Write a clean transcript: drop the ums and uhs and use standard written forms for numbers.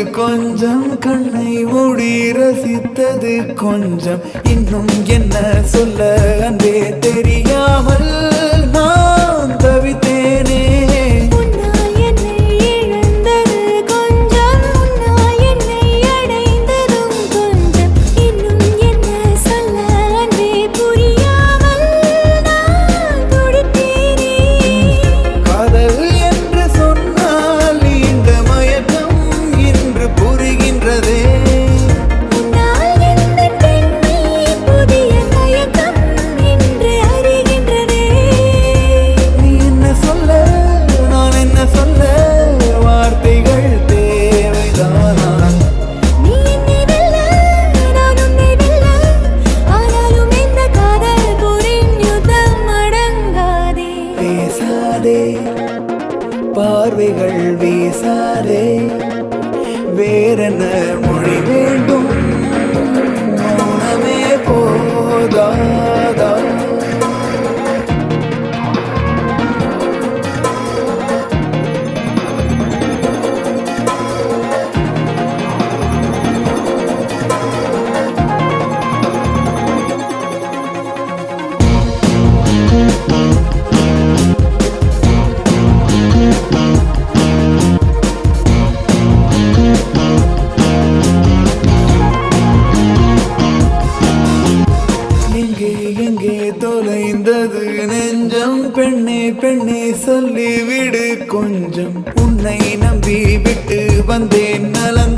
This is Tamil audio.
கொஞ்சம், கண்ணை மூடி ரசித்தது கொஞ்சம். இன்னும் என்ன சொல்ல அன்பே தெரியாமல் நான் தவித்தேனே. பார்வைகள் வீசாதே, வேறென்ன மொழி வேண்டும், மௌனமே போதாதா? எங்கே தொலைந்தது நெஞ்சம், பெண்ணே பெண்ணே சொல்லிவிடு கொஞ்சம். உன்னை நம்பி விட்டு வந்தேன் நலன்